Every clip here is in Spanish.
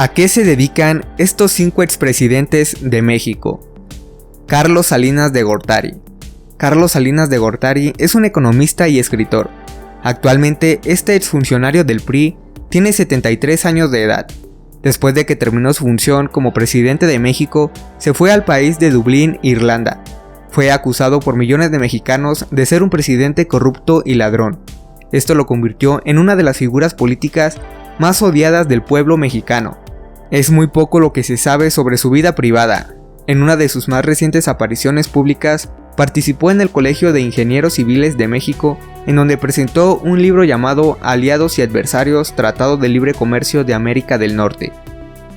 ¿A qué se dedican estos 5 expresidentes de México? Carlos Salinas de Gortari. Carlos Salinas de Gortari es un economista y escritor. Actualmente, este exfuncionario del PRI tiene 73 años de edad. Después de que terminó su función como presidente de México, se fue al país de Dublín, Irlanda. Fue acusado por millones de mexicanos de ser un presidente corrupto y ladrón. Esto lo convirtió en una de las figuras políticas más odiadas del pueblo mexicano. Es muy poco lo que se sabe sobre su vida privada. En una de sus más recientes apariciones públicas, participó en el Colegio de Ingenieros Civiles de México, en donde presentó un libro llamado Aliados y Adversarios, Tratado de Libre Comercio de América del Norte.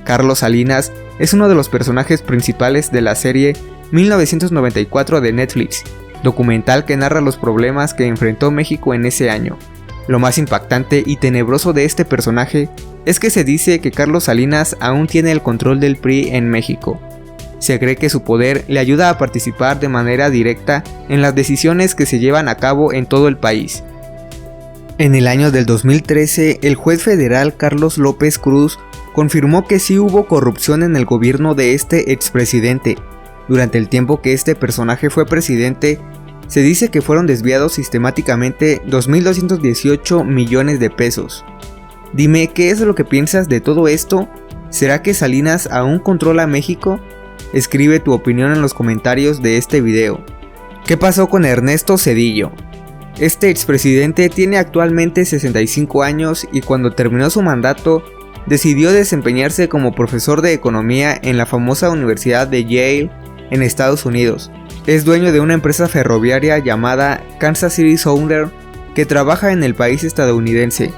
Carlos Salinas es uno de los personajes principales de la serie 1994 de Netflix, documental que narra los problemas que enfrentó México en ese año. Lo más impactante y tenebroso de este personaje es que se dice que Carlos Salinas aún tiene el control del PRI en México. Se cree que su poder le ayuda a participar de manera directa en las decisiones que se llevan a cabo en todo el país. En el año del 2013, el juez federal Carlos López Cruz confirmó que sí hubo corrupción en el gobierno de este expresidente. Durante el tiempo que este personaje fue presidente, se dice que fueron desviados sistemáticamente 2.218 millones de pesos. Dime, ¿qué es lo que piensas de todo esto? ¿Será que Salinas aún controla México? Escribe tu opinión en los comentarios de este video. ¿Qué pasó con Ernesto Zedillo? Este expresidente tiene actualmente 65 años y cuando terminó su mandato, decidió desempeñarse como profesor de economía en la famosa Universidad de Yale en Estados Unidos. Es dueño de una empresa ferroviaria llamada Kansas City Southern que trabaja en el país estadounidense.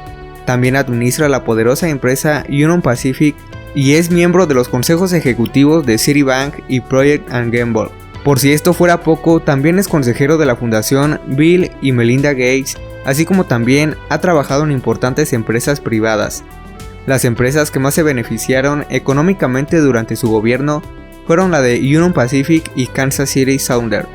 También administra la poderosa empresa Union Pacific y es miembro de los consejos ejecutivos de Citibank y Procter & Gamble. Por si esto fuera poco, también es consejero de la fundación Bill y Melinda Gates, así como también ha trabajado en importantes empresas privadas. Las empresas que más se beneficiaron económicamente durante su gobierno fueron la de Union Pacific y Kansas City Southern,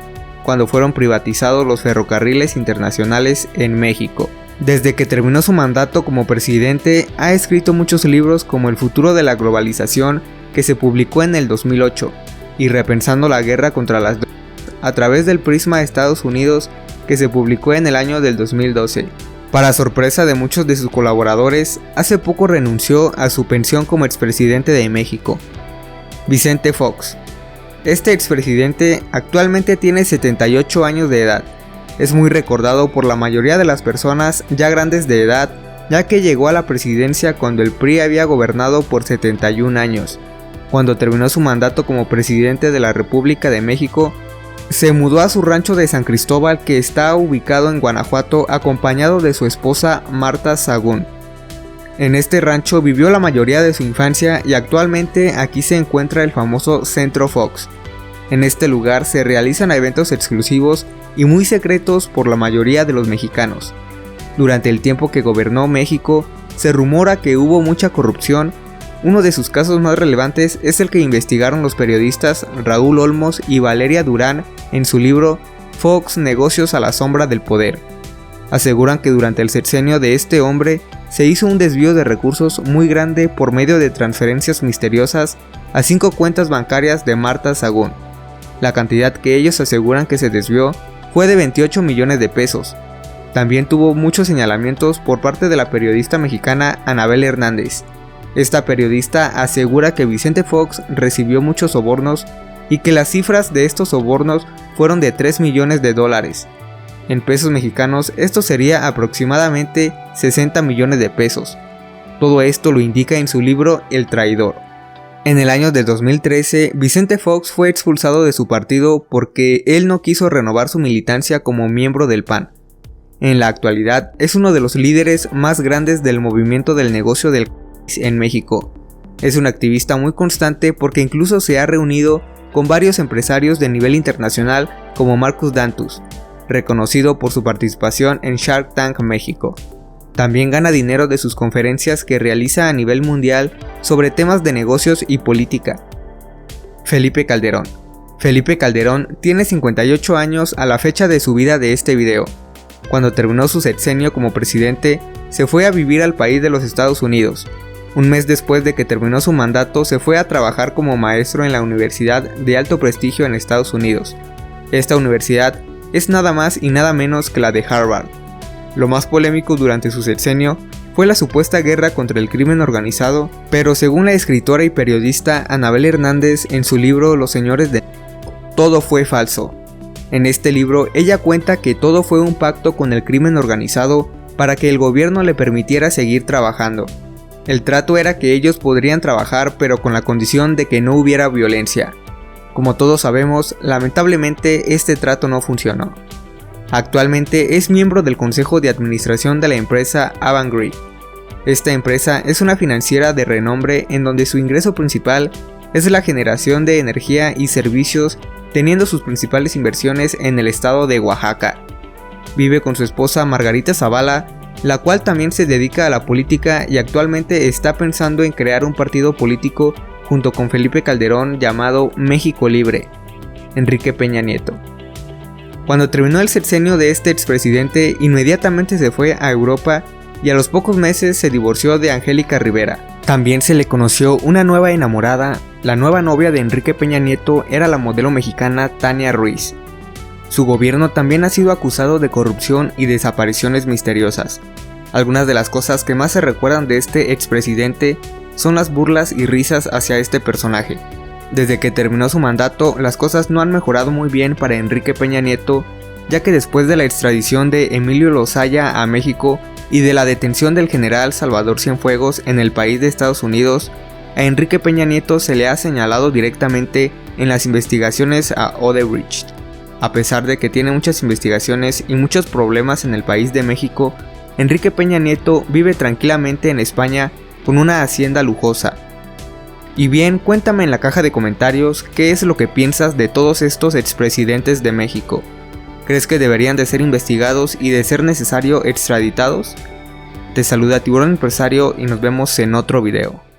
cuando fueron privatizados los ferrocarriles internacionales en México. Desde que terminó su mandato como presidente, ha escrito muchos libros como El futuro de la globalización, que se publicó en el 2008, y Repensando la guerra contra las drogas, a través del prisma de Estados Unidos, que se publicó en el año del 2012. Para sorpresa de muchos de sus colaboradores, hace poco renunció a su pensión como expresidente de México. Vicente Fox. Este expresidente actualmente tiene 78 años de edad. Es muy recordado por la mayoría de las personas ya grandes de edad, ya que llegó a la presidencia cuando el PRI había gobernado por 71 años. Cuando terminó su mandato como presidente de la República de México, se mudó a su rancho de San Cristóbal, que está ubicado en Guanajuato, acompañado de su esposa Marta Sahagún. En este rancho vivió la mayoría de su infancia y actualmente aquí se encuentra el famoso Centro Fox. En este lugar se realizan eventos exclusivos y muy secretos por la mayoría de los mexicanos. Durante el tiempo que gobernó México, se rumora que hubo mucha corrupción. Uno de sus casos más relevantes es el que investigaron los periodistas Raúl Olmos y Valeria Durán en su libro Fox, Negocios a la sombra del poder. Aseguran que durante el sexenio de este hombre se hizo un desvío de recursos muy grande por medio de transferencias misteriosas a 5 cuentas bancarias de Marta Sahagún. La cantidad que ellos aseguran que se desvió fue de 28 millones de pesos. También tuvo muchos señalamientos por parte de la periodista mexicana Anabel Hernández. Esta periodista asegura que Vicente Fox recibió muchos sobornos y que las cifras de estos sobornos fueron de 3 millones de dólares. En pesos mexicanos esto sería aproximadamente 60 millones de pesos. Todo esto lo indica en su libro El Traidor. En el año de 2013, Vicente Fox fue expulsado de su partido porque él no quiso renovar su militancia como miembro del PAN. En la actualidad es uno de los líderes más grandes del movimiento del negocio del en México. Es un activista muy constante porque incluso se ha reunido con varios empresarios de nivel internacional como Marcus Dantus, reconocido por su participación en Shark Tank México. También gana dinero de sus conferencias que realiza a nivel mundial sobre temas de negocios y política. Felipe Calderón. Felipe Calderón tiene 58 años a la fecha de subida de este video. Cuando terminó su sexenio como presidente, se fue a vivir al país de los Estados Unidos. Un mes después de que terminó su mandato, se fue a trabajar como maestro en la universidad de alto prestigio en Estados Unidos. Esta universidad es nada más y nada menos que la de Harvard. Lo más polémico durante su sexenio fue la supuesta guerra contra el crimen organizado, pero según la escritora y periodista Anabel Hernández en su libro Los Señores de todo fue falso. En este libro ella cuenta que todo fue un pacto con el crimen organizado para que el gobierno le permitiera seguir trabajando. El trato era que ellos podrían trabajar, pero con la condición de que no hubiera violencia. Como todos sabemos, lamentablemente este trato no funcionó. Actualmente es miembro del consejo de administración de la empresa Avangrid. Esta empresa es una financiera de renombre en donde su ingreso principal es la generación de energía y servicios, teniendo sus principales inversiones en el estado de Oaxaca. Vive con su esposa Margarita Zavala, la cual también se dedica a la política y actualmente está pensando en crear un partido político junto con Felipe Calderón llamado México Libre, Enrique Peña Nieto. Cuando terminó el sexenio de este expresidente, inmediatamente se fue a Europa y a los pocos meses se divorció de Angélica Rivera. También se le conoció una nueva enamorada. La nueva novia de Enrique Peña Nieto era la modelo mexicana Tania Ruiz. Su gobierno también ha sido acusado de corrupción y desapariciones misteriosas. Algunas de las cosas que más se recuerdan de este expresidente son las burlas y risas hacia este personaje. Desde que terminó su mandato, las cosas no han mejorado muy bien para Enrique Peña Nieto, ya que después de la extradición de Emilio Lozoya a México y de la detención del general Salvador Cienfuegos en el país de Estados Unidos, a Enrique Peña Nieto se le ha señalado directamente en las investigaciones a Odebrecht. A pesar de que tiene muchas investigaciones y muchos problemas en el país de México, Enrique Peña Nieto vive tranquilamente en España con una hacienda lujosa. Y bien, cuéntame en la caja de comentarios qué es lo que piensas de todos estos expresidentes de México. ¿Crees que deberían de ser investigados y de ser necesario extraditados? Te saluda Tiburón Empresario y nos vemos en otro video.